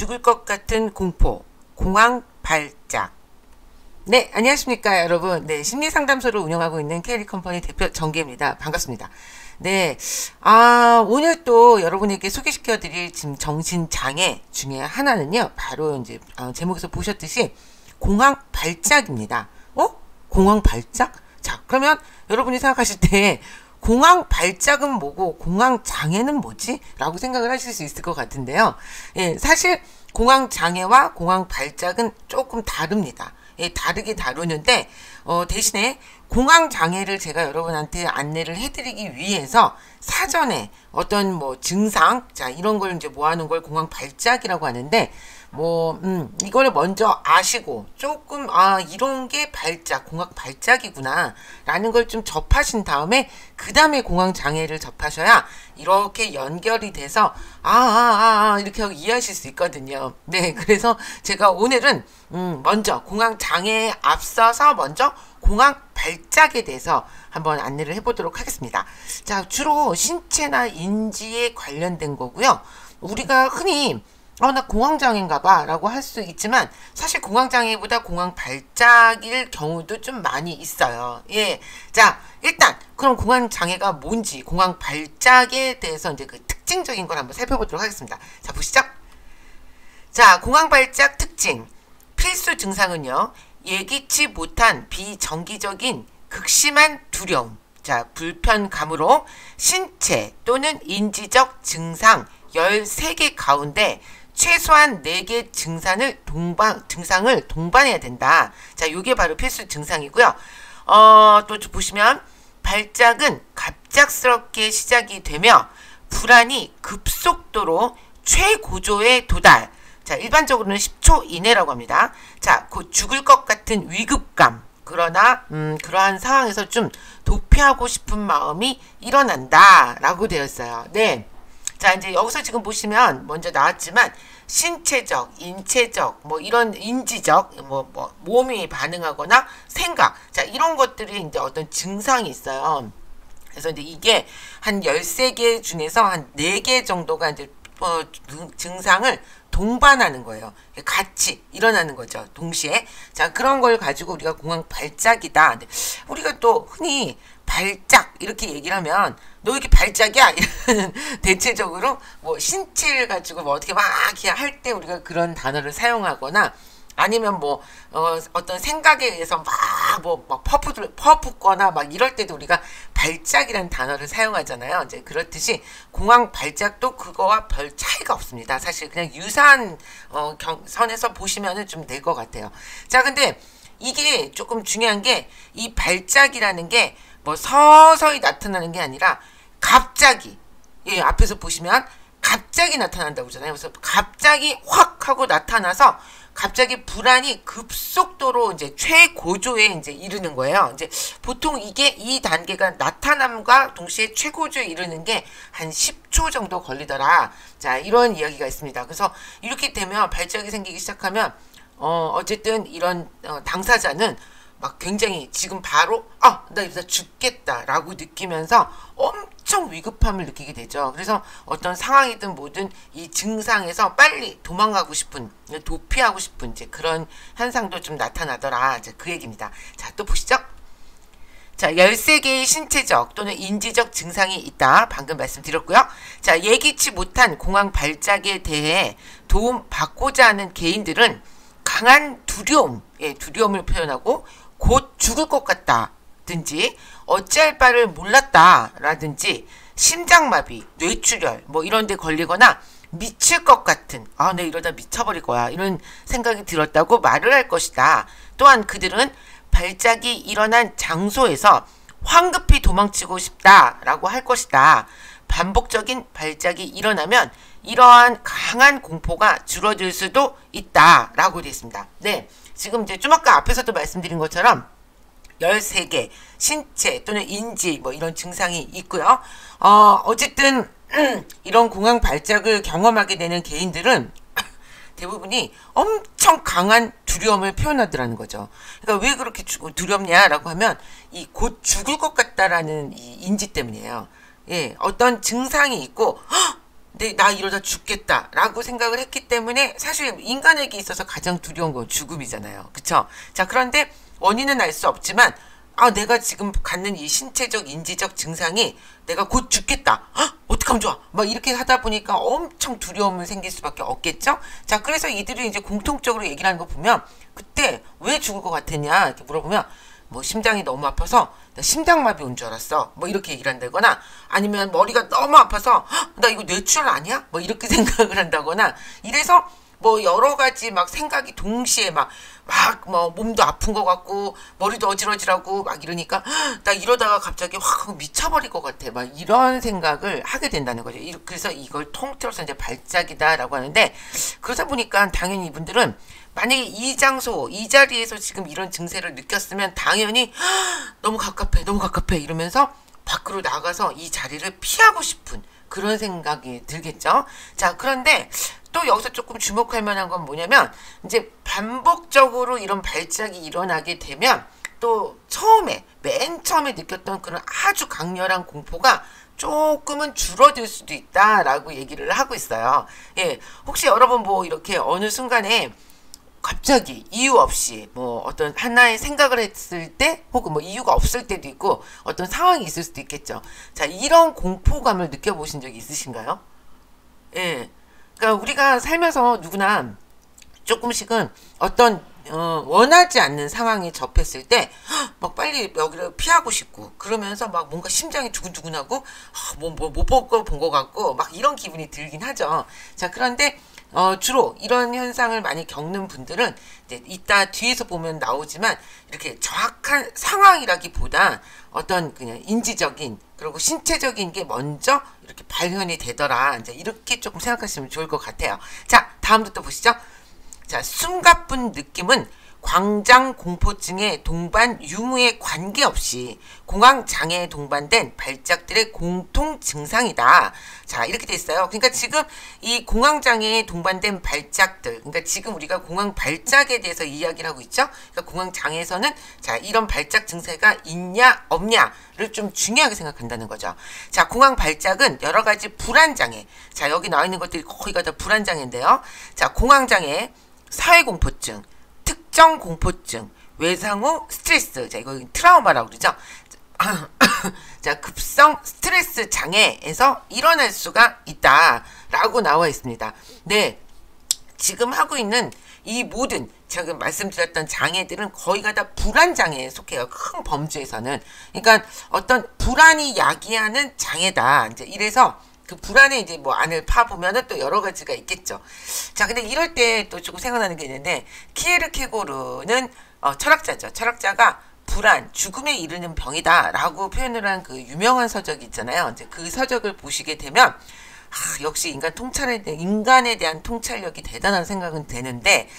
죽을 것 같은 공포, 공황 발작. 네, 안녕하십니까, 여러분. 네, 심리상담소를 운영하고 있는 K리컴퍼니 대표 정기입니다. 반갑습니다. 네, 오늘 또 여러분에게 소개시켜드릴 지금 정신장애 중에 하나는요, 바로 이제, 제목에서 보셨듯이 공황 발작입니다. 공황 발작? 자, 그러면 여러분이 생각하실 때, 공황 발작은 뭐고 공황 장애는 뭐지? 라고 생각을 하실 수 있을 것 같은데요. 예, 사실 공황 장애와 공황 발작은 조금 다릅니다. 예, 다르게 다루는데 대신에 공황 장애를 제가 여러분한테 안내를 해드리기 위해서 사전에 어떤 뭐 증상, 자 이런 걸 이제 모아놓은 걸 공황 발작이라고 하는데 이거를 먼저 아시고 조금 이런 게 발작, 공황 발작이구나 라는 걸 좀 접하신 다음에 그 다음에 공황 장애를 접하셔야 이렇게 연결이 돼서 이렇게 하고 이해하실 수 있거든요. 네, 그래서 제가 오늘은 먼저 공황 장애에 앞서서 먼저 공황 발작에 대해서 한번 안내를 해보도록 하겠습니다. 자, 주로 신체나 인지에 관련된 거고요. 우리가 흔히 나 공황장애인가 봐 라고 할 수 있지만 사실 공황장애보다 공황 발작일 경우도 좀 많이 있어요. 예. 자, 일단 그럼 공황장애가 뭔지 공황 발작에 대해서 이제 그 특징적인 걸 한번 살펴보도록 하겠습니다. 자, 보시죠. 자, 공황 발작 특징. 필수 증상은요. 예기치 못한 비정기적인 극심한 두려움. 자, 불편감으로 신체 또는 인지적 증상 13개 가운데 최소한 4개 증상을 동반해야 된다. 자, 요게 바로 필수 증상이고요. 또 보시면 발작은 갑작스럽게 시작이 되며 불안이 급속도로 최고조에 도달. 자, 일반적으로는 10초 이내라고 합니다. 자, 곧 죽을 것 같은 위급감. 그러나 그러한 상황에서 좀 도피하고 싶은 마음이 일어난다 라고 되어 있어요. 네. 자, 이제 여기서 지금 보시면 먼저 나왔지만 신체적, 인체적, 뭐 이런 인지적, 몸이 반응하거나 생각, 자, 이런 것들이 이제 어떤 증상이 있어요. 그래서 이제 이게 한 13개 중에서 한 4개 정도가 이제 증상을 동반하는 거예요. 같이 일어나는 거죠. 동시에. 자, 그런 걸 가지고 우리가 공황 발작이다. 우리가 또 흔히 발작 이렇게 얘기를 하면 너 이렇게 발작이야? 이러는 대체적으로 뭐 신체를 가지고 뭐 어떻게 막 이렇게 할 때 우리가 그런 단어를 사용하거나 아니면 뭐 어떤 생각에 의해서 막 퍼붓거나 막 이럴 때도 우리가 발작이라는 단어를 사용하잖아요. 이제 그렇듯이 공황 발작도 그거와 별 차이가 없습니다. 사실 그냥 유사한 선에서 보시면은 좀 될 것 같아요. 자, 근데 이게 조금 중요한 게 이 발작이라는 게 뭐 서서히 나타나는 게 아니라 갑자기, 예, 앞에서 보시면 갑자기 나타난다고 하잖아요. 그래서 갑자기 확 하고 나타나서 갑자기 불안이 급속도로 이제 최고조에 이제 이르는 거예요. 이제 보통 이 단계가 나타남과 동시에 최고조에 이르는 게 한 10초 정도 걸리더라. 자, 이런 이야기가 있습니다. 그래서 이렇게 되면 발작이 생기기 시작하면 어쨌든 이런 당사자는 막 굉장히 지금 바로 나 이러다 죽겠다라고 느끼면서 엄청 위급함을 느끼게 되죠. 그래서 어떤 상황이든 뭐든 이 증상에서 빨리 도망가고 싶은, 도피하고 싶은 이제 그런 현상도 좀 나타나더라. 이제 그 얘기입니다. 자, 또 보시죠. 자, 13개의 신체적 또는 인지적 증상이 있다. 방금 말씀드렸고요. 자, 예기치 못한 공황 발작에 대해 도움 받고자 하는 개인들은 강한 두려움, 두려움을 표현하고 곧 죽을 것 같다든지 어찌할 바를 몰랐다라든지 심장마비, 뇌출혈 뭐 이런 데 걸리거나 미칠 것 같은 내 이러다 미쳐버릴 거야 이런 생각이 들었다고 말을 할 것이다. 또한 그들은 발작이 일어난 장소에서 황급히 도망치고 싶다라고 할 것이다. 반복적인 발작이 일어나면 이러한 강한 공포가 줄어들 수도 있다라고 되어 있습니다. 네, 지금 이제 좀 아까 앞에서도 말씀드린 것처럼 13개 신체 또는 인지 뭐 이런 증상이 있고요. 어쨌든 이런 공황 발작을 경험하게 되는 개인들은 대부분이 엄청 강한 두려움을 표현하더라는 거죠. 그러니까 왜 그렇게 두렵냐라고 하면 이 곧 죽을 것 같다라는 이 인지 때문이에요. 예, 어떤 증상이 있고 나 이러다 죽겠다라고 생각을 했기 때문에 사실 인간에게 있어서 가장 두려운 건 죽음이잖아요. 그쵸? 자, 그런데 원인은 알 수 없지만 내가 지금 갖는 이 신체적, 인지적 증상이 내가 곧 죽겠다. 어떡하면 좋아. 막 이렇게 하다 보니까 엄청 두려움을 생길 수밖에 없겠죠? 자, 그래서 이들이 이제 공통적으로 얘기를 하는 거 보면 그때 왜 죽을 것 같았냐 이렇게 물어보면 뭐 심장이 너무 아파서 나 심장마비 온 줄 알았어. 뭐 이렇게 얘기를 한다거나 아니면 머리가 너무 아파서 나 이거 뇌출혈 아니야? 뭐 이렇게 생각을 한다거나 이래서 뭐 여러 가지 막 생각이 동시에 막 뭐 몸도 아픈 것 같고 머리도 어지러지라고 막 이러니까 나 이러다가 갑자기 확 미쳐버릴 것 같아. 막 이런 생각을 하게 된다는 거죠. 그래서 이걸 통틀어서 이제 발작이다라고 하는데 그러다 보니까 당연히 이분들은 만약에 이 장소, 이 자리에서 지금 이런 증세를 느꼈으면 당연히 너무 갑갑해 이러면서 밖으로 나가서 이 자리를 피하고 싶은 그런 생각이 들겠죠. 자, 그런데 또 여기서 조금 주목할 만한 건 뭐냐면 이제 반복적으로 이런 발작이 일어나게 되면 또 맨 처음에 느꼈던 그런 아주 강렬한 공포가 조금은 줄어들 수도 있다라고 얘기를 하고 있어요. 예, 혹시 여러분 뭐 이렇게 어느 순간에 갑자기 이유 없이 뭐 어떤 하나의 생각을 했을 때 혹은 뭐 이유가 없을 때도 있고 어떤 상황이 있을 수도 있겠죠. 자, 이런 공포감을 느껴보신 적이 있으신가요? 예. 그러니까 우리가 살면서 누구나 조금씩은 어떤 원하지 않는 상황에 접했을 때 막 빨리 여기를 피하고 싶고 그러면서 막 뭔가 심장이 두근두근하고 못 볼 걸 본 것 같고 막 이런 기분이 들긴 하죠. 자, 그런데 주로 이런 현상을 많이 겪는 분들은 이제 이따 뒤에서 보면 나오지만 이렇게 정확한 상황이라기보다 어떤 그냥 인지적인 그리고 신체적인 게 먼저 이렇게 발현이 되더라. 이제 이렇게 조금 생각하시면 좋을 것 같아요. 자, 다음도 또 보시죠. 자, 숨가쁜 느낌은 광장공포증의 동반 유무에 관계없이 공황장애에 동반된 발작들의 공통 증상이다. 자, 이렇게 돼 있어요. 그러니까 지금 이 공황장애에 동반된 발작들, 그러니까 지금 우리가 공황 발작에 대해서 이야기를 하고 있죠. 그러니까 공황장애에서는 자, 이런 발작 증세가 있냐 없냐를 좀 중요하게 생각한다는 거죠. 자, 공황 발작은 여러 가지 불안장애. 자, 여기 나와 있는 것들이 거의가 다 불안장애인데요. 자, 공황장애, 사회공포증, 특정공포증, 외상후 스트레스, 자, 이거 트라우마라고 그러죠. 자, 급성 스트레스 장애에서 일어날 수가 있다라고 나와 있습니다. 네, 지금 하고 있는 이 모든 제가 말씀드렸던 장애들은 거의가 다 불안장애에 속해요. 큰 범주에서는. 그러니까 어떤 불안이 야기하는 장애다. 이제 이래서 그 불안에 이제 뭐 안을 파보면은 또 여러 가지가 있겠죠. 자, 근데 이럴 때 또 조금 생각나는 게 있는데 키에르케고르는 철학자죠. 철학자가 불안, 죽음에 이르는 병이다 라고 표현을 한 그 유명한 서적이 있잖아요. 이제 그 서적을 보시게 되면 역시 인간에 대한 통찰력이 대단한 생각은 되는데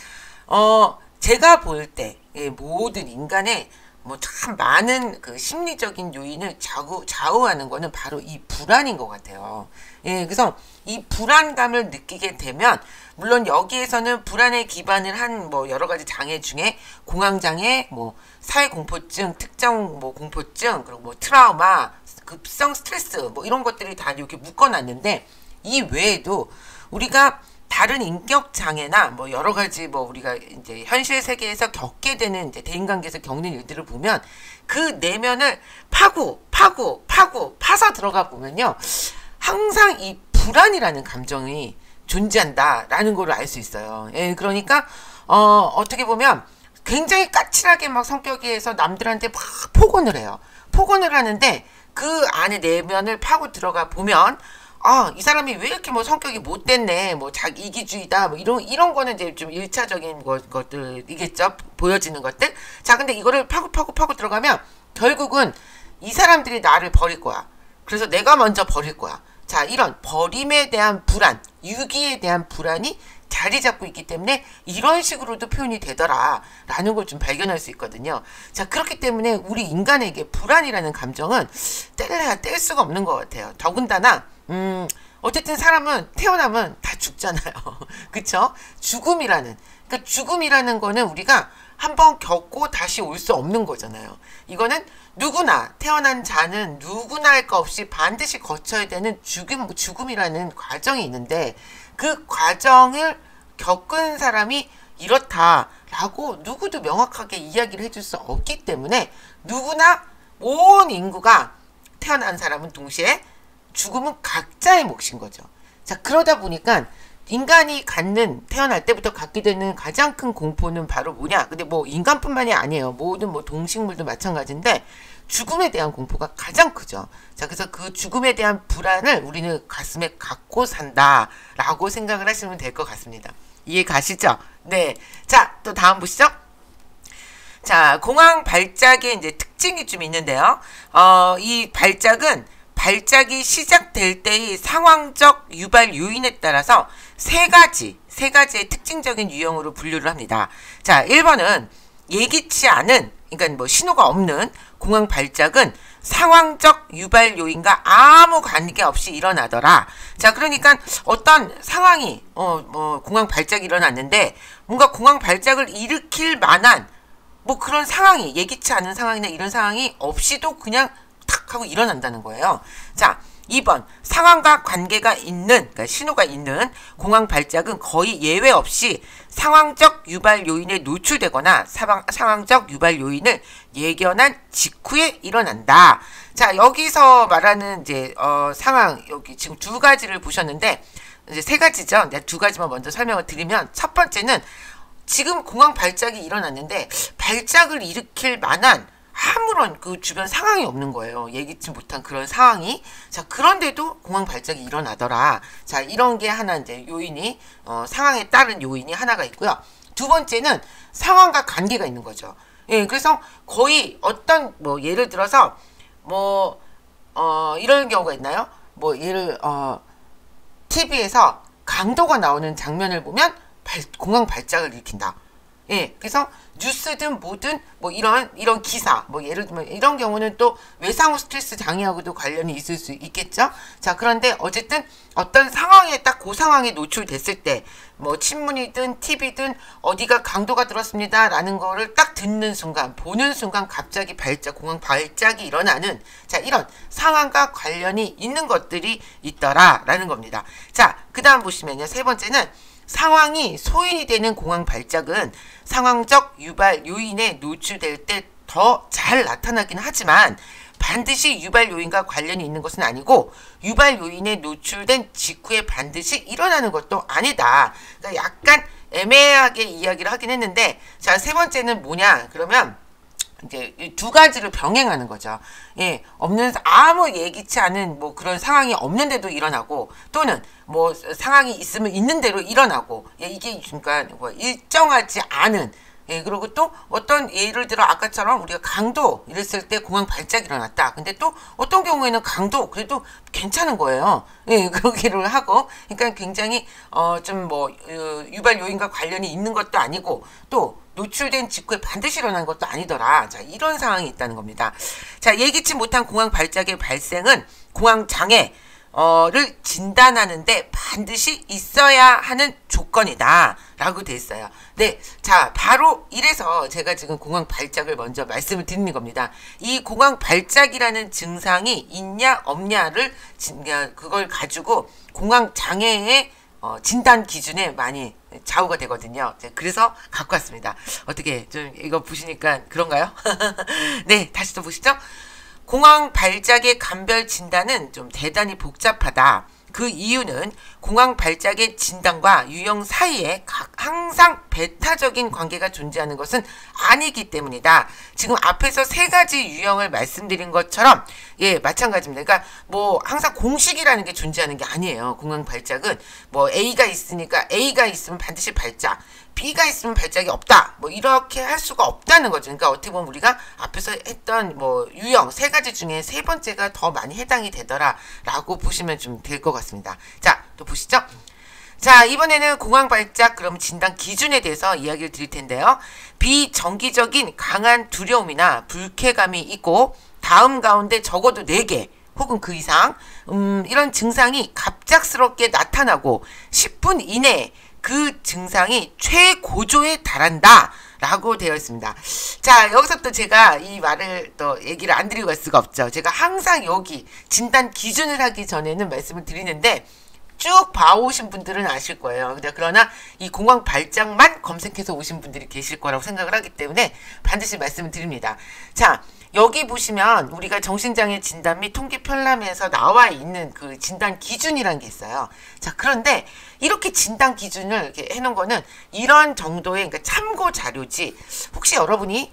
제가 볼 때 모든 인간의 뭐 참 많은 그 심리적인 요인을 좌우하는 거는 바로 이 불안인 것 같아요. 예, 그래서 이 불안감을 느끼게 되면 물론 여기에서는 불안에 기반을 한 뭐 여러 가지 장애 중에 공황장애, 뭐 사회공포증, 특정 뭐 공포증, 그리고 뭐 트라우마, 급성 스트레스 뭐 이런 것들이 다 이렇게 묶어놨는데 이 외에도 우리가 다른 인격 장애나 뭐 여러 가지 뭐 우리가 이제 현실 세계에서 겪게 되는 이제 대인관계에서 겪는 일들을 보면 그 내면을 파서 들어가 보면요. 항상 이 불안이라는 감정이 존재한다라는 걸 알 수 있어요. 예, 그러니까 어떻게 보면 굉장히 까칠하게 막 성격에서 남들한테 막 폭언을 해요. 폭언을 하는데 그 안에 내면을 파고 들어가 보면 이 사람이 왜 이렇게 뭐 성격이 못됐네, 뭐 자기 이기주의다, 뭐 이런 거는 이제 좀 1차적인 것들이겠죠. 보여지는 것들. 자, 근데 이거를 파고 들어가면 결국은 이 사람들이 나를 버릴 거야. 그래서 내가 먼저 버릴 거야. 자, 이런 버림에 대한 불안, 유기에 대한 불안이 자리 잡고 있기 때문에 이런 식으로도 표현이 되더라 라는 걸 좀 발견할 수 있거든요. 자, 그렇기 때문에 우리 인간에게 불안이라는 감정은 뗄래야 뗄 수가 없는 것 같아요. 더군다나 어쨌든 사람은 태어나면 다 죽잖아요. 그쵸? 그러니까 죽음이라는 거는 우리가 한번 겪고 다시 올 수 없는 거잖아요. 이거는 누구나 태어난 자는 누구나 할 것 없이 반드시 거쳐야 되는 죽음이라는 과정이 있는데 그 과정을 겪은 사람이 이렇다라고 누구도 명확하게 이야기를 해줄 수 없기 때문에 누구나 온 인구가 태어난 사람은 동시에 죽음은 각자의 몫인 거죠. 자, 그러다 보니까 인간이 태어날 때부터 갖게 되는 가장 큰 공포는 바로 뭐냐? 근데 뭐 인간뿐만이 아니에요. 모든 뭐 동식물도 마찬가지인데 죽음에 대한 공포가 가장 크죠. 자, 그래서 그 죽음에 대한 불안을 우리는 가슴에 갖고 산다라고 생각을 하시면 될 것 같습니다. 이해 가시죠? 네. 자, 또 다음 보시죠. 자, 공황 발작의 이제 특징이 좀 있는데요. 이 발작이 시작될 때의 상황적 유발 요인에 따라서 세 가지의 특징적인 유형으로 분류를 합니다. 자, 1번은 예기치 않은, 그러니까 뭐 신호가 없는 공황 발작은 상황적 유발 요인과 아무 관계없이 일어나더라. 자, 그러니까 어떤 상황이 공황 발작이 일어났는데 뭔가 공황 발작을 일으킬 만한 뭐 그런 상황이, 예기치 않은 상황이나 이런 상황이 없이도 그냥 탁 하고 일어난다는 거예요. 자, 2번 상황과 관계가 있는, 그러니까 신호가 있는 공황 발작은 거의 예외 없이 상황적 유발 요인에 노출되거나 상황적 유발 요인을 예견한 직후에 일어난다. 자, 여기서 말하는 이제 상황, 여기 지금 두 가지를 보셨는데 이제 세 가지죠. 내가 두 가지만 먼저 설명을 드리면, 첫 번째는 지금 공황 발작이 일어났는데 발작을 일으킬 만한 아무런 그 주변 상황이 없는 거예요. 예기치 못한 그런 상황이. 자, 그런데도 공황 발작이 일어나더라. 자, 이런 게 하나 이제 요인이, 상황에 따른 요인이 하나가 있고요. 두 번째는 상황과 관계가 있는 거죠. 예, 그래서 거의 어떤, 뭐, 예를 들어서, 뭐, 이런 경우가 있나요? 뭐, TV에서 강도가 나오는 장면을 보면 공황 발작을 일으킨다. 예, 그래서 뉴스든 뭐든 뭐 이런 기사, 뭐 예를 들면 이런 경우는 또 외상후 스트레스 장애하고도 관련이 있을 수 있겠죠. 자, 그런데 어쨌든 어떤 상황에 딱 그 상황에 노출됐을 때 뭐 신문이든 TV든 어디가 강도가 들었습니다라는 거를 딱 듣는 순간, 보는 순간 갑자기 공황 발작이 일어나는, 자, 이런 상황과 관련이 있는 것들이 있더라라는 겁니다. 자, 그 다음 보시면요. 세 번째는 상황이 소인이 되는 공황 발작은 상황적 유발 요인에 노출될 때 더 잘 나타나긴 하지만 반드시 유발 요인과 관련이 있는 것은 아니고 유발 요인에 노출된 직후에 반드시 일어나는 것도 아니다. 그러니까 약간 애매하게 이야기를 하긴 했는데, 자, 세 번째는 뭐냐? 그러면 이제 두 가지를 병행하는 거죠. 예, 아무 예기치 않은 뭐 그런 상황이 없는데도 일어나고, 또는 뭐 상황이 있으면 있는 대로 일어나고, 예, 이게 그러니까 뭐 일정하지 않은, 예, 그리고 또 어떤, 예를 들어 아까처럼 우리가 강도 이랬을 때 공황 발작이 일어났다. 근데 또 어떤 경우에는 강도 그래도 괜찮은 거예요. 예, 그러기를 하고, 그러니까 굉장히 좀 뭐 유발 요인과 관련이 있는 것도 아니고 또 노출된 직후에 반드시 일어나는 것도 아니더라. 자, 이런 상황이 있다는 겁니다. 자, 예기치 못한 공황 발작의 발생은 공황 장애 를 진단하는데 반드시 있어야 하는 조건이다 라고 돼 있어요. 네, 자, 바로 이래서 제가 지금 공황 발작을 먼저 말씀을 드리는 겁니다. 이 공황 발작이라는 증상이 있냐 없냐를 그걸 가지고 공황 장애의 진단 기준에 많이 좌우가 되거든요. 그래서 갖고 왔습니다. 어떻게 좀 이거 보시니까 그런가요? 네, 다시 또 보시죠. 공황 발작의 감별 진단은 좀 대단히 복잡하다. 그 이유는 공황 발작의 진단과 유형 사이에 항상 배타적인 관계가 존재하는 것은 아니기 때문이다. 지금 앞에서 세 가지 유형을 말씀드린 것처럼, 예, 마찬가지입니다. 그러니까 뭐 항상 공식이라는 게 존재하는 게 아니에요. 공황 발작은 뭐 A가 있으면 반드시 발작, B가 있으면 발작이 없다. 뭐 이렇게 할 수가 없다는 거죠. 그러니까 어떻게 보면 우리가 앞에서 했던 뭐 유형 세 가지 중에 세 번째가 더 많이 해당이 되더라라고 보시면 좀 될 것 같습니다. 자, 또 보시죠. 자, 이번에는 공황 발작 그럼 진단 기준에 대해서 이야기를 드릴 텐데요. 비정기적인 강한 두려움이나 불쾌감이 있고 다음 가운데 적어도 4개 혹은 그 이상 이런 증상이 갑작스럽게 나타나고 10분 이내에 그 증상이 최고조에 달한다 라고 되어 있습니다. 자, 여기서 또 제가 이 말을 또 얘기를 안 드리고 갈 수가 없죠. 제가 항상 여기 진단 기준을 하기 전에는 말씀을 드리는데 쭉 봐오신 분들은 아실 거예요. 그러나 이 공황 발작만 검색해서 오신 분들이 계실 거라고 생각을 하기 때문에 반드시 말씀을 드립니다. 자, 여기 보시면 우리가 정신장애 진단 및 통계 편람에서 나와 있는 그 진단 기준이라는 게 있어요. 자, 그런데 이렇게 진단 기준을 이렇게 해놓은 거는 이런 정도의 그러니까 참고 자료지. 혹시 여러분이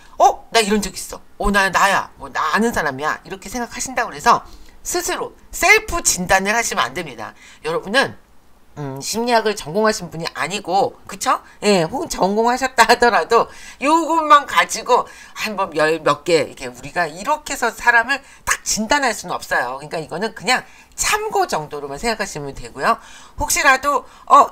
나 이런 적 있어. 나야. 나 아는 사람이야. 이렇게 생각하신다고 해서 스스로 셀프 진단을 하시면 안 됩니다. 여러분은 심리학을 전공하신 분이 아니고, 그쵸? 예, 혹은 전공하셨다 하더라도 요것만 가지고 한번 몇 개, 이렇게 우리가 이렇게 해서 사람을 딱 진단할 수는 없어요. 그러니까 이거는 그냥 참고 정도로만 생각하시면 되고요. 혹시라도,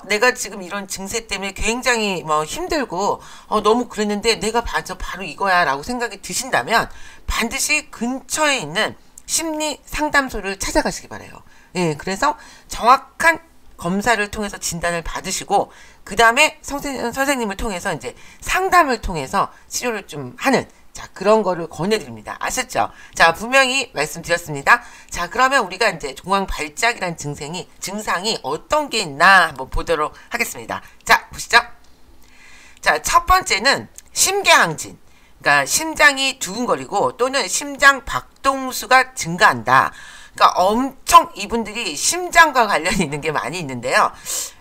내가 지금 이런 증세 때문에 굉장히 힘들고, 너무 그랬는데 내가 바로 이거야 라고 생각이 드신다면 반드시 근처에 있는 심리 상담소를 찾아가시기 바라요. 예, 그래서 정확한 검사를 통해서 진단을 받으시고 그 다음에 선생님을 통해서 이제 상담을 통해서 치료를 좀 하는 자 그런 거를 권해드립니다. 아셨죠? 자 분명히 말씀드렸습니다. 자 그러면 우리가 이제 공황 발작이라는 증상이 어떤 게 있나 한번 보도록 하겠습니다. 자 보시죠. 자 첫 번째는 심계항진. 그러니까 심장이 두근거리고 또는 심장 박동수가 증가한다. 그러니까 엄청 이분들이 심장과 관련이 있는 게 많이 있는데요.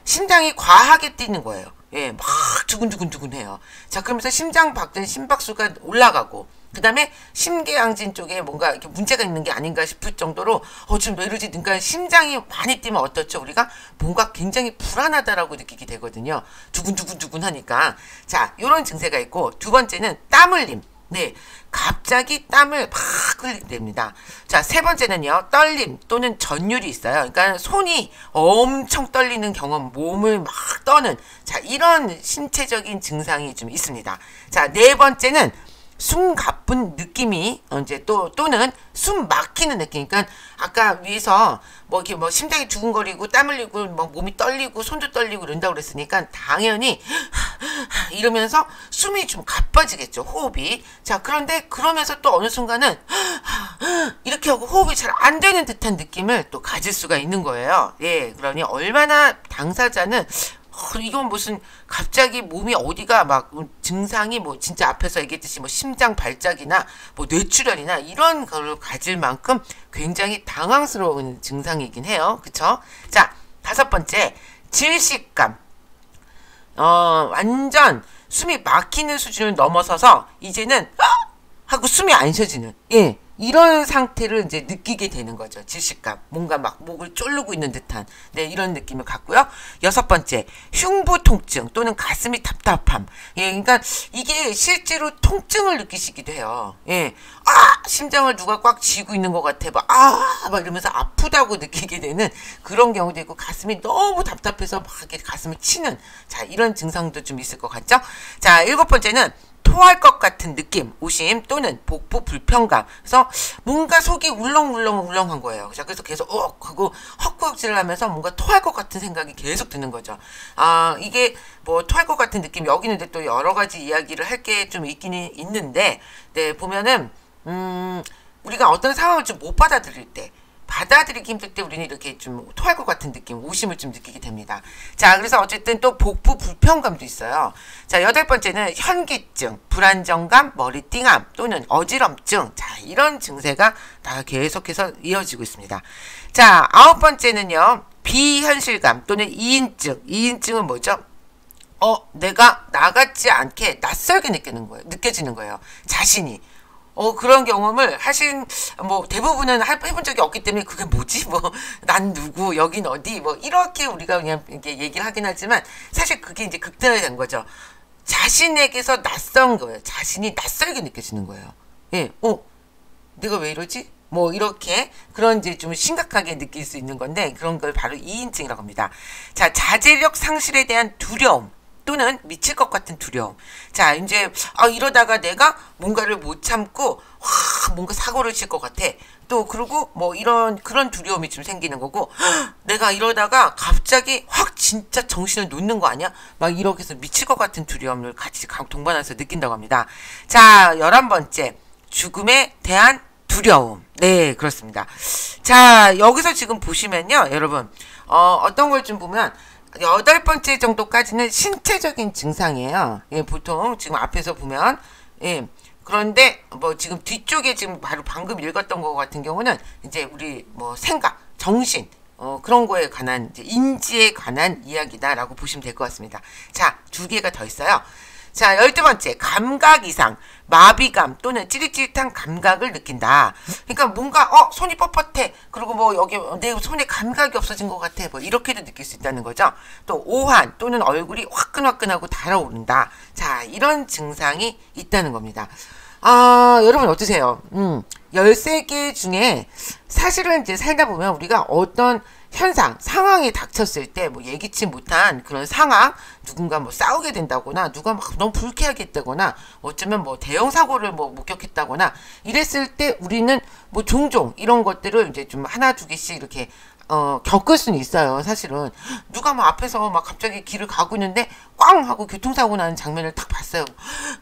심장이 과하게 뛰는 거예요. 예, 막 두근두근두근해요. 자, 그러면서 심장 박동 심박수가 올라가고 그 다음에 심계항진 쪽에 뭔가 이렇게 문제가 있는 게 아닌가 싶을 정도로 지금 왜 이러지? 그러니까 심장이 많이 뛰면 어떻죠? 우리가 뭔가 굉장히 불안하다라고 느끼게 되거든요. 두근두근두근 하니까. 자, 요런 증세가 있고 두 번째는 땀 흘림. 네, 갑자기 땀을 막 흘리게 됩니다. 자, 세 번째는요, 떨림 또는 전율이 있어요. 그러니까 손이 엄청 떨리는 경험, 몸을 막 떠는, 자, 이런 신체적인 증상이 좀 있습니다. 자, 네 번째는 숨 가쁜 느낌이 이제 또는 숨 막히는 느낌. 그러니까 아까 위에서 이렇게 심장이 두근거리고 땀 흘리고 몸이 떨리고 손도 떨리고 이런다고 그랬으니까 당연히 이러면서 숨이 좀 가빠지겠죠. 호흡이. 자, 그런데 그러면서 또 어느 순간은 이렇게 하고 호흡이 잘 안 되는 듯한 느낌을 또 가질 수가 있는 거예요. 예, 그러니 얼마나 당사자는 이건 무슨 갑자기 몸이 어디가 막 증상이 진짜 앞에서 얘기했듯이 심장 발작이나 뇌출혈이나 이런 걸 가질 만큼 굉장히 당황스러운 증상이긴 해요. 그쵸? 자, 다섯 번째 질식감. 완전 숨이 막히는 수준을 넘어서서 이제는 하고 숨이 안 쉬어지는 예. 이런 상태를 이제 느끼게 되는 거죠. 질식감. 뭔가 막 목을 졸르고 있는 듯한 네, 이런 느낌을 갖고요. 여섯 번째, 흉부 통증 또는 가슴이 답답함. 예, 그러니까 이게 실제로 통증을 느끼시기도 해요. 예. 심장을 누가 꽉 쥐고 있는 것 같아. 막 이러면서 아프다고 느끼게 되는 그런 경우도 있고 가슴이 너무 답답해서 막 이렇게 가슴을 치는 자, 이런 증상도 좀 있을 것 같죠? 자, 일곱 번째는 토할 것 같은 느낌, 오심 또는 복부 불편감. 그래서 뭔가 속이 울렁울렁한 거예요. 그래서 계속 하고 헛구역질을 하면서 뭔가 토할 것 같은 생각이 계속 드는 거죠. 이게 토할 것 같은 느낌 여기는 또 여러 가지 이야기를 할 게 좀 있기는 있는데, 네 보면은 우리가 어떤 상황을 좀 못 받아들일 때. 받아들이기 힘들 때 우리는 이렇게 좀 토할 것 같은 느낌, 오심을 좀 느끼게 됩니다. 자, 그래서 어쨌든 또 복부 불편감도 있어요. 자, 여덟 번째는 현기증, 불안정감, 머리띵함 또는 어지럼증. 자, 이런 증세가 다 계속해서 이어지고 있습니다. 자, 아홉 번째는요, 비현실감 또는 이인증. 이인증은 뭐죠? 내가 나 같지 않게 낯설게 느껴지는 거예요. 자신이. 그런 경험을 대부분은 해본 적이 없기 때문에 그게 뭐지? 난 누구? 여긴 어디? 이렇게 우리가 그냥 이렇게 얘기를 하긴 하지만 사실 그게 이제 극단화된 거죠. 자신에게서 낯선 거예요. 자신이 낯설게 느껴지는 거예요. 예, 내가 왜 이러지? 이렇게 그런 이제 좀 심각하게 느낄 수 있는 건데 그런 걸 바로 이인증이라고 합니다. 자, 자제력 상실에 대한 두려움. 또는 미칠 것 같은 두려움. 자, 이제 이러다가 내가 뭔가를 못 참고 뭔가 사고를 칠 것 같아. 또 그리고 뭐 이런 그런 두려움이 좀 생기는 거고 내가 이러다가 갑자기 확 진짜 정신을 놓는 거 아니야? 막 이렇게 해서 미칠 것 같은 두려움을 같이 동반해서 느낀다고 합니다. 자, 11번째. 죽음에 대한 두려움. 네, 그렇습니다. 자, 여기서 지금 보시면요, 여러분, 어떤 걸 좀 보면, 8번째 정도까지는 신체적인 증상이에요. 예, 보통 지금 앞에서 보면, 예, 그런데 뭐 지금 뒤쪽에 지금 바로 방금 읽었던 거 같은 경우는 이제 우리 뭐 생각, 정신, 그런 거에 관한, 이제 인지에 관한 이야기다라고 보시면 될 것 같습니다. 자, 2개가 더 있어요. 자, 12번째, 감각 이상, 마비감 또는 찌릿찌릿한 감각을 느낀다. 그러니까 뭔가, 손이 뻣뻣해. 그리고 뭐 여기 내 손에 감각이 없어진 것 같아. 뭐 이렇게도 느낄 수 있다는 거죠. 또 오한 또는 얼굴이 화끈화끈하고 달아오른다. 자, 이런 증상이 있다는 겁니다. 여러분 어떠세요? 13개 중에 사실은 이제 살다 보면 우리가 어떤 현상, 상황이 닥쳤을 때 뭐 예기치 못한 그런 상황, 누군가 뭐 싸우게 된다거나 누가 막 너무 불쾌하게 했다거나 어쩌면 뭐 대형 사고를 뭐 목격했다거나 이랬을 때 우리는 뭐 종종 이런 것들을 이제 좀 하나 두 개씩 이렇게 겪을 수는 있어요. 사실은 누가 막 앞에서 막 갑자기 길을 가고 있는데 꽝 하고 교통사고 나는 장면을 딱 봤어요.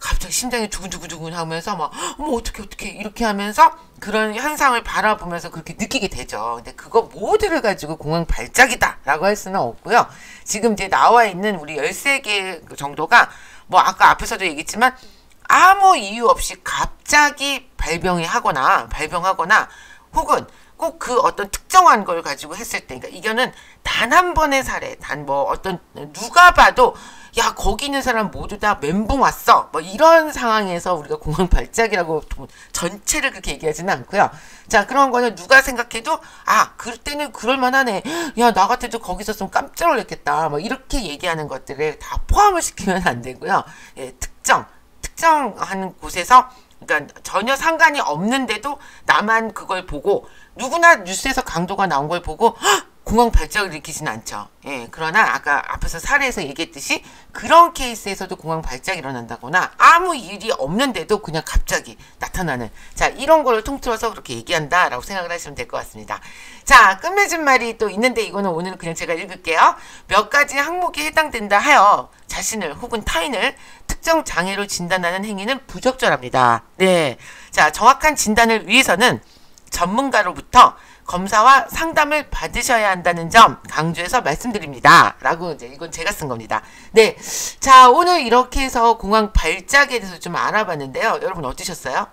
갑자기 심장이 두근두근두근 하면서 막 어머 어떻게 이렇게 하면서 그런 현상을 바라보면서 그렇게 느끼게 되죠. 근데 그거 모두를 가지고 공황 발작이다 라고 할 수는 없고요. 지금 이제 나와 있는 우리 13개 정도가 뭐 아까 앞에서도 얘기했지만 아무 이유 없이 갑자기 발병하거나 혹은 꼭 그 어떤 특정한 걸 가지고 했을 때, 그러니까 이거는 단 한 번의 사례, 단 뭐 어떤 누가 봐도 야 거기 있는 사람 모두 다 멘붕 왔어, 뭐 이런 상황에서 우리가 공황 발작이라고 전체를 그렇게 얘기하지는 않고요. 자, 그런 거는 누가 생각해도 그때는 그럴 만하네. 야, 나 같아도 거기 있었으면 깜짝 놀랐겠다. 뭐 이렇게 얘기하는 것들을 다 포함을 시키면 안 되고요. 예, 특정한 곳에서, 그러니까 전혀 상관이 없는데도 나만 그걸 보고 누구나 뉴스에서 강도가 나온 걸 보고 공황 발작을 일으키지는 않죠. 예, 그러나 아까 앞에서 사례에서 얘기했듯이 그런 케이스에서도 공황 발작이 일어난다거나 아무 일이 없는데도 그냥 갑자기 나타나는, 자, 이런 거를 통틀어서 그렇게 얘기한다라고 생각을 하시면 될 것 같습니다. 자, 끝맺은 말이 또 있는데 이거는 오늘 그냥 제가 읽을게요. 몇 가지 항목에 해당된다 하여 자신을 혹은 타인을 특정 장애로 진단하는 행위는 부적절합니다. 네, 자, 정확한 진단을 위해서는 전문가로부터 검사와 상담을 받으셔야 한다는 점 강조해서 말씀드립니다. 라고 이제 이건 제가 쓴 겁니다. 네. 자, 오늘 이렇게 해서 공황 발작에 대해서 좀 알아봤는데요. 여러분 어떠셨어요?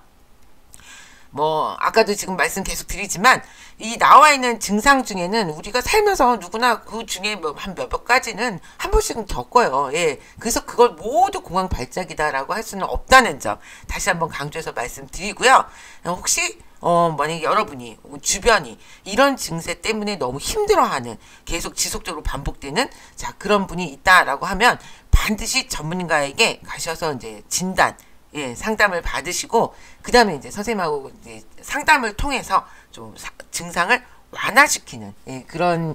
뭐 아까도 지금 말씀 계속 드리지만 이 나와 있는 증상 중에는 우리가 살면서 누구나 그 중에 뭐 한 몇몇 가지는 한 번씩은 겪어요. 예. 그래서 그걸 모두 공황 발작이다라고 할 수는 없다는 점 다시 한번 강조해서 말씀드리고요. 혹시 만약에 여러분이 주변이 이런 증세 때문에 너무 힘들어하는, 계속 지속적으로 반복되는, 자, 그런 분이 있다라고 하면 반드시 전문가에게 가셔서 이제 진단, 예, 상담을 받으시고 그 다음에 이제 선생님하고 이제 상담을 통해서 좀 증상을 완화시키는, 예, 그런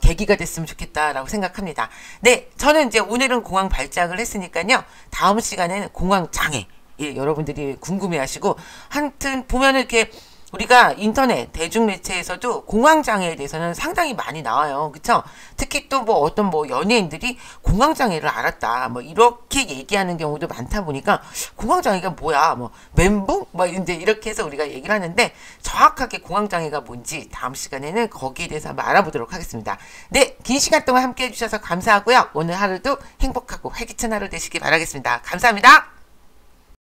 계기가 됐으면 좋겠다라고 생각합니다. 네, 저는 이제 오늘은 공황 발작을 했으니까요. 다음 시간에는 공황 장애, 예, 여러분들이 궁금해하시고, 하여튼 보면은 이렇게 우리가 인터넷 대중매체에서도 공황장애에 대해서는 상당히 많이 나와요. 그쵸? 특히 또 뭐 어떤 뭐 연예인들이 공황장애를 알았다, 뭐 이렇게 얘기하는 경우도 많다 보니까 공황장애가 뭐야, 뭐 멘붕? 뭐 이제 이렇게 해서 우리가 얘기를 하는데, 정확하게 공황장애가 뭔지 다음 시간에는 거기에 대해서 한번 알아보도록 하겠습니다. 네, 긴 시간 동안 함께 해주셔서 감사하고요. 오늘 하루도 행복하고 활기찬 하루 되시기 바라겠습니다. 감사합니다.